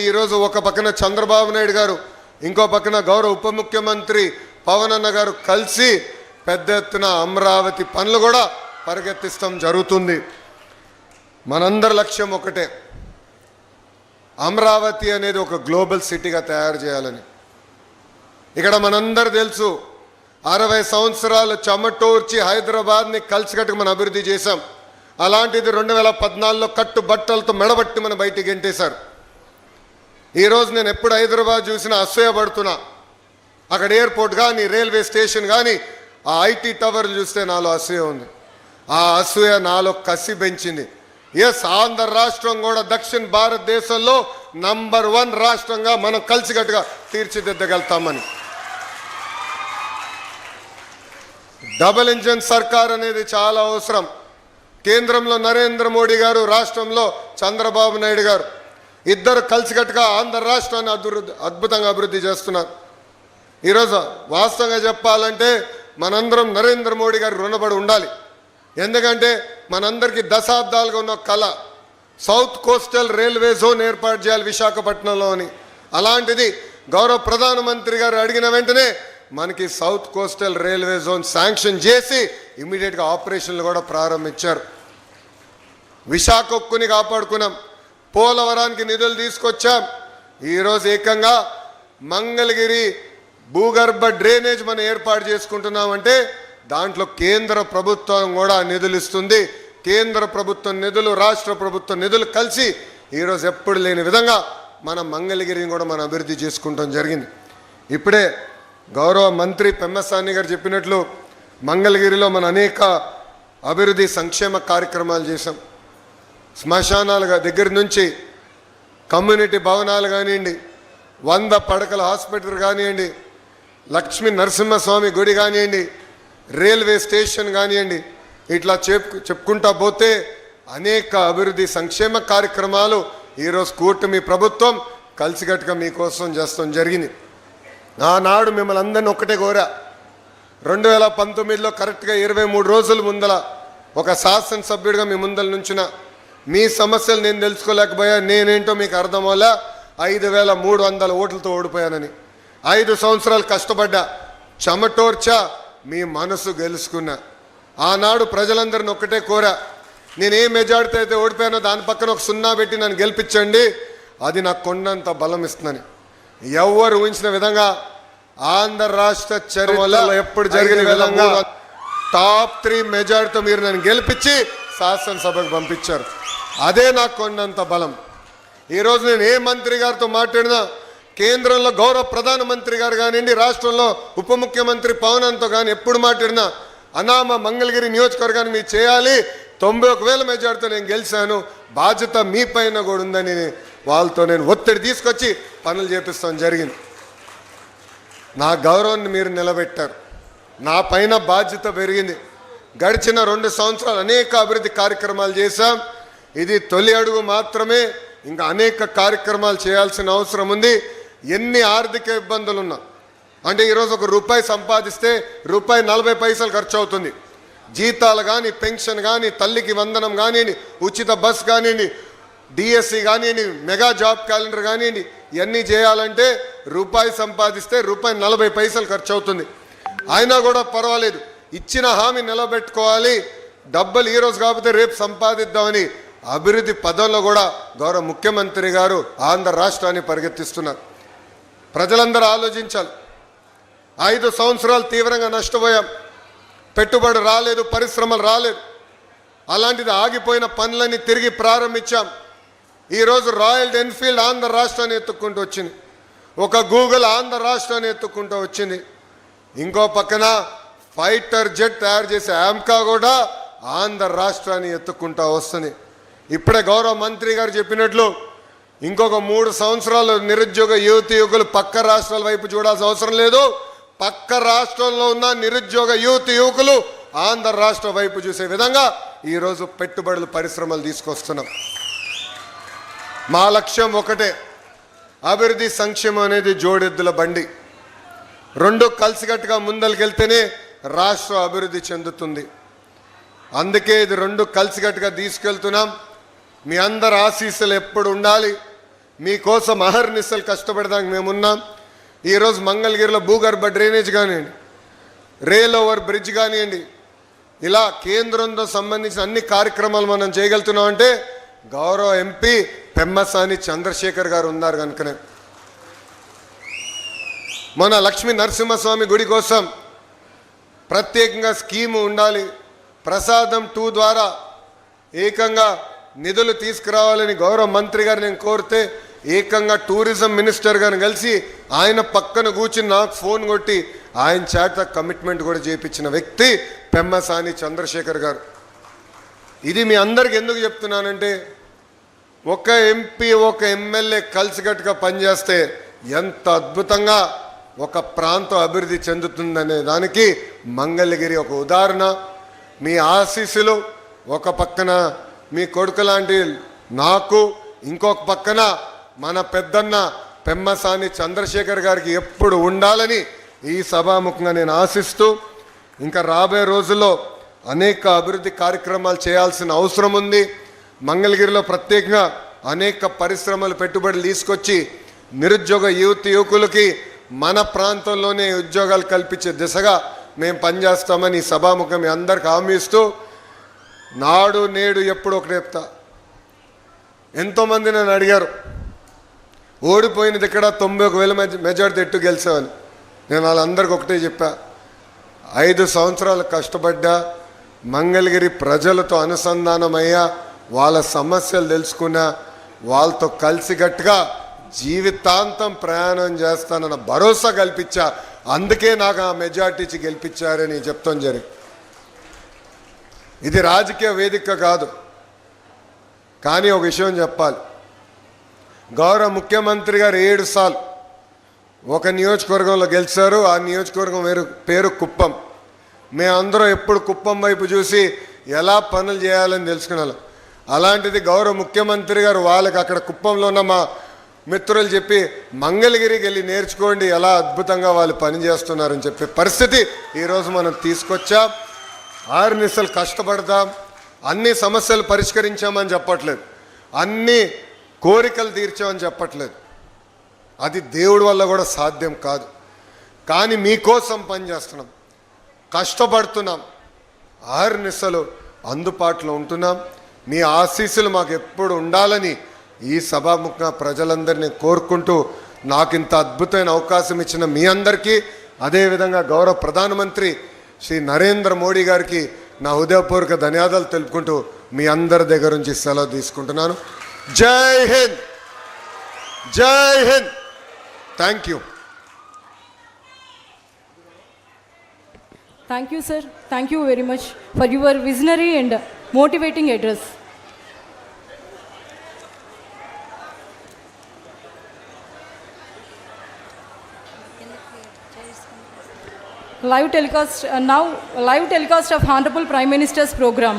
ఈరోజు ఒక పక్కన చంద్రబాబు నాయుడు గారు, ఇంకో పక్కన గౌరవ ఉప ముఖ్యమంత్రి పవన్ అన్న గారు కలిసి పెద్ద ఎత్తున అమరావతి పనులు కూడా పరిగెత్తిస్తాం జరుగుతుంది. మనందరి లక్ష్యం ఒకటే, అమరావతి అనేది ఒక గ్లోబల్ సిటీగా తయారు చేయాలని. ఇక్కడ మనందరూ తెలుసు, 60 సంవత్సరాలు చెమటోర్చి హైదరాబాద్ని కలిసికట్టుకు మనం అభివృద్ధి చేశాం. అలాంటిది 2014లో కట్టుబట్టలతో మెడబట్టి మనం బయటికి గెంటేశారు. ఈరోజు నేను ఎప్పుడు హైదరాబాద్ చూసినా అసూయపడుతున్నా. అక్కడ ఎయిర్పోర్ట్ కానీ, రైల్వే స్టేషన్ కానీ, ఆ ఐటీ టవర్లు చూస్తే నాలో అసూయ ఉంది. ఆ అసూయ నాలో కసి పెంచింది. ఎస్, ఆంధ్ర రాష్ట్రం కూడా దక్షిణ భారతదేశంలో నంబర్ 1 రాష్ట్రంగా మనం కలిసికట్టుగా తీర్చిదిద్దగలుగుతామని. డబుల్ ఇంజన్ సర్కార్ అనేది చాలా అవసరం. కేంద్రంలో నరేంద్ర మోడీ గారు, రాష్ట్రంలో చంద్రబాబు నాయుడు గారు, ఇద్దరు కలిసికట్టుగా ఆంధ్ర రాష్ట్రాన్ని అద్భుతంగా అభివృద్ధి చేస్తున్నారు. ఈరోజు వాస్తవంగా చెప్పాలంటే మనందరం నరేంద్ర మోడీ గారు రుణపడి ఉండాలి. ఎందుకంటే మనందరికీ దశాబ్దాలుగా ఉన్న కళ, సౌత్ కోస్టల్ రైల్వే జోన్ ఏర్పాటు చేయాలి విశాఖపట్నంలోని. అలాంటిది గౌరవ ప్రధానమంత్రి గారు అడిగిన వెంటనే మనకి south coastal railway zone sanction చేసి ఇమీడియట్గా ఆపరేషన్లు కూడా ప్రారంభించారు. విశాఖ ఉక్కుని కాపాడుకున్నాం, పోలవరానికి నిధులు తీసుకొచ్చాం. ఈరోజు ఏకంగా మంగళగిరి భూగర్భ డ్రైనేజ్ మనం ఏర్పాటు చేసుకుంటున్నామంటే దాంట్లో కేంద్ర ప్రభుత్వం కూడా నిధులు ఇస్తుంది. కేంద్ర ప్రభుత్వం నిధులు, రాష్ట్ర ప్రభుత్వం నిధులు కలిసి ఈరోజు ఎప్పుడు లేని విధంగా మన మంగళగిరిని కూడా మనం అభివృద్ధి చేసుకుంటాం జరిగింది. ఇప్పుడే గౌరవ మంత్రి పెమ్మసాని గారు చెప్పినట్లు మంగళగిరిలో మన అనేక అభివృద్ధి సంక్షేమ కార్యక్రమాలు చేశాం. శ్మశానాల దగ్గర నుంచి కమ్యూనిటీ భవనాలు కానివ్వండి, 100 పడకల హాస్పిటల్ కానివ్వండి, లక్ష్మీ నరసింహస్వామి గుడి కానివ్వండి, రైల్వే స్టేషన్ కానివ్వండి, ఇట్లా చెప్పుకుంటా పోతే అనేక అభివృద్ధి సంక్షేమ కార్యక్రమాలు ఈరోజు కూటమి ప్రభుత్వం కలిసికట్టుగా మీకోసం చేస్తాం జరిగింది. ఆనాడు మిమ్మల్ని అందరినీ ఒక్కటే కోరా, 2019లో కరెక్ట్గా 23 రోజుల ముందల ఒక శాసనసభ్యుడిగా మీ ముందల నుంచిన మీ సమస్యలు నేను తెలుసుకోలేకపోయా. నేనేంటో మీకు అర్థం వల్ల 5300 ఓట్లతో ఓడిపోయానని. 5 సంవత్సరాలు కష్టపడ్డా, చెమటోర్చా, మీ మనసు గెలుచుకున్నా. ఆనాడు ప్రజలందరిని ఒక్కటే కోరా, నేనే మెజార్టీ అయితే ఓడిపోయానో దాని పక్కన ఒక 0 పెట్టి నన్ను గెలిపించండి, అది నాకు కొండంత బలం ఇస్తుందని. ఎవరు ఊహించిన విధంగా ఆంధ్ర రాష్ట్ర చరిత్రలో ఎప్పుడు జరిగిన విధంగా టాప్ 3 మెజార్టీతో మీరు నన్ను గెలిపించి శాసనసభకు పంపించారు. అదే నాకు కొండంత బలం. ఈరోజు నేను ఏ మంత్రి గారితో మాట్లాడినా, కేంద్రంలో గౌరవ ప్రధానమంత్రి గారు కానివ్వండి, రాష్ట్రంలో ఉప ముఖ్యమంత్రి పవన్ అన్నతో కానీ ఎప్పుడు మాట్లాడినా, అనామ మంగళగిరి నియోజకవర్గాన్ని మీరు చేయాలి, 91,000 మెజార్టీతో నేను గెలిచాను, బాధ్యత మీ పైన కూడా ఉందని వాళ్ళతో నేను ఒత్తిడి తీసుకొచ్చి పనులు చేపిస్తాం జరిగింది. నా గౌరవాన్ని మీరు నిలబెట్టారు, నా పైన బాధ్యత పెరిగింది. గడిచిన 2 సంవత్సరాలు అనేక అభివృద్ధి కార్యక్రమాలు చేశాం. ఇది తొలి అడుగు మాత్రమే, ఇంకా అనేక కార్యక్రమాలు చేయాల్సిన అవసరం ఉంది. ఎన్ని ఆర్థిక ఇబ్బందులు ఉన్నా, అంటే ఈరోజు ₹1 సంపాదిస్తే ₹40 ఖర్చు అవుతుంది. జీతాలు కానీ, పెన్షన్ కానీ, తల్లికి వందనం కానివ్వండి, ఉచిత బస్ కానివ్వండి, డిఎస్సి కానివ్వండి, మెగా జాబ్ క్యాలెండర్ కానివ్వండి, ఇవన్నీ చేయాలంటే ₹1 సంపాదిస్తే ₹40 ఖర్చు అవుతుంది. అయినా కూడా పర్వాలేదు, ఇచ్చిన హామీ నిలబెట్టుకోవాలి, డబ్బులు ఈరోజు కాకపోతే రేపు సంపాదిద్దామని అభివృద్ధి పదంలో కూడా గౌరవ ముఖ్యమంత్రి గారు ఆంధ్ర రాష్ట్రాన్ని పరిగెత్తిస్తున్నారు. ప్రజలందరూ ఆలోచించాలి. 5 సంవత్సరాలు తీవ్రంగా నష్టపోయాం, పెట్టుబడి రాలేదు, పరిశ్రమలు రాలేదు. అలాంటిది ఆగిపోయిన పనులన్నీ తిరిగి ప్రారంభించాం. ఈరోజు రాయల్ ఎన్ఫీల్డ్ ఆంధ్ర రాష్ట్రాన్ని ఎత్తుక్కుంటూ వచ్చింది, ఒక గూగుల్ ఆంధ్ర రాష్ట్రాన్ని ఎత్తుక్కుంటూ వచ్చింది. ఇంకో పక్కన ఫైటర్ జెట్ తయారు చేసే ఆమ్కా కూడా ఆంధ్ర రాష్ట్రాన్ని ఎత్తుక్కుంటూ వస్తుంది. ఇప్పుడే గౌరవ మంత్రి గారు చెప్పినట్లు ఇంకొక 3 సంవత్సరాలు నిరుద్యోగ యువకులు పక్క రాష్ట్రాల వైపు చూడాల్సిన అవసరం లేదు. పక్క రాష్ట్రంలో ఉన్న నిరుద్యోగ యువకులు ఆంధ్ర రాష్ట్ర వైపు చూసే విధంగా ఈరోజు పెట్టుబడులు, పరిశ్రమలు తీసుకొస్తున్నాం. మా లక్ష్యం ఒకటే, అభివృద్ధి సంక్షేమం అనేది జోడెద్దుల బండి. 2 కలిసికట్టుగా ముందరికెళ్తేనే రాష్ట్రం అభివృద్ధి చెందుతుంది. అందుకే ఇది 2 కలిసికట్టుగా తీసుకెళ్తున్నాం. మీ అందరి ఆశీస్సులు ఎప్పుడు ఉండాలి. మీకోసం అహర్నిశలు కష్టపడడానికి మేమున్నాం. ఈరోజు మంగళగిరిలో భూగర్భ డ్రైనేజ్ కానివ్వండి, రైల్ ఓవర్ బ్రిడ్జ్ కానివ్వండి, ఇలా కేంద్రంతో సంబంధించిన అన్ని కార్యక్రమాలు మనం చేయగలుగుతున్నాం అంటే గౌరవ ఎంపీ పెమ్మసాని చంద్రశేఖర్ గారు ఉన్నారు కనుకనే. మన లక్ష్మీ నరసింహస్వామి గుడి కోసం ప్రత్యేకంగా స్కీము ఉండాలి, ప్రసాదం 2 ద్వారా ఏకంగా నిధులు తీసుకురావాలని గౌరవ మంత్రి గారు నేను కోరితే ఏకంగా టూరిజం మినిస్టర్ గారిని కలిసి ఆయన పక్కన కూర్చుని నాకు ఫోన్ కొట్టి ఆయన చేత కమిట్మెంట్ కూడా చేయించిన వ్యక్తి పెమ్మసాని చంద్రశేఖర్ గారు. ఇది మీ అందరికి ఎందుకు చెప్తున్నానంటే ఒక ఎంపీ ఒక ఎమ్మెల్యే కలిసికట్టుగా పనిచేస్తే ఎంత అద్భుతంగా ఒక ప్రాంతం అభివృద్ధి చెందుతుందనే దానికి మంగళగిరి ఒక ఉదాహరణ. మీ ఆశీస్సులు ఒక పక్కన మీ కొడుకు లాంటి నాకు, ఇంకొక పక్కన మన పెద్దన్న పెమ్మసాని చంద్రశేఖర్ గారికి ఎప్పుడు ఉండాలని ఈ సభాముఖంగా నేను ఆశిస్తూ, ఇంకా రాబోయే రోజుల్లో అనేక అభివృద్ధి కార్యక్రమాలు చేయాల్సిన అవసరం ఉంది. మంగళగిరిలో ప్రత్యేకంగా అనేక పరిశ్రమలు పెట్టుబడులు తీసుకొచ్చి నిరుద్యోగ యువకులకి మన ప్రాంతంలోనే ఉద్యోగాలు కల్పించే దిశగా మేము పనిచేస్తామని ఈ సభాముఖం మీ అందరికి హామీ ఇస్తూ, నాడు నేడు ఎప్పుడు ఒకటి చెప్తా. ఎంతోమంది నన్ను అడిగారు ఓడిపోయినది ఇక్కడ 91,000 మెజార్టీ ఎట్టు గెలిచామని. నేను వాళ్ళందరికీ ఒకటే చెప్పా, 5 సంవత్సరాలు కష్టపడ్డా, మంగళగిరి ప్రజలతో అనుసంధానమయ్యా, వాళ్ళ సమస్యలు తెలుసుకున్నా, వాళ్ళతో కలిసికట్టుగా జీవితాంతం ప్రయాణం చేస్తానన్న భరోసా కల్పించా. అందుకే నాకు ఆ మెజార్టీ ఇచ్చి గెలిపించారని చెప్తాం జరిగింది. ఇది రాజకీయ వేదిక కాదు. కానీ ఒక విషయం చెప్పాలి, గౌరవ ముఖ్యమంత్రి గారు 7 సార్లు ఒక నియోజకవర్గంలో గెలిచారు. ఆ నియోజకవర్గం పేరు కుప్పం. మేమందరం ఎప్పుడు కుప్పం వైపు చూసి ఎలా పనులు చేయాలని తెలుసుకున్నాం. అలాంటిది గౌరవ ముఖ్యమంత్రి గారు వాళ్ళకి అక్కడ కుప్పంలో ఉన్న మా మిత్రులు చెప్పి మంగళగిరికి వెళ్ళి నేర్చుకోండి ఎలా అద్భుతంగా వాళ్ళు పనిచేస్తున్నారని చెప్పే పరిస్థితి ఈరోజు మనం తీసుకొచ్చాం. 6 నిమిషాలు కష్టపడదాం, అన్ని సమస్యలు పరిష్కరించామని చెప్పట్లేదు, అన్ని కోరికలు తీర్చామని చెప్పట్లేదు. అది దేవుడి వల్ల కూడా సాధ్యం కాదు. కానీ మీకోసం పనిచేస్తున్నాం, కష్టపడుతున్నాం, 6 నిమిషాలు అందుబాటులో ఉంటున్నాం. మీ ఆశీస్సులు మాకు ఎప్పుడు ఉండాలని ఈ సభాముఖ ప్రజలందరినీ కోరుకుంటూ, నాకు ఇంత అద్భుతమైన అవకాశం ఇచ్చిన మీ అందరికీ, అదేవిధంగా గౌరవ ప్రధానమంత్రి శ్రీ నరేంద్ర మోడీ గారికి నా హృదయపూర్వక ధన్యవాదాలు తెలుపుకుంటూ మీ అందరి దగ్గర నుంచి సెలవు తీసుకుంటున్నాను. జై హింద్, జై Hind. Thank you. Thank you, sir. Thank you very much for your visionary and motivating address. Live telecast now. Live telecast of Honorable Prime Minister's program.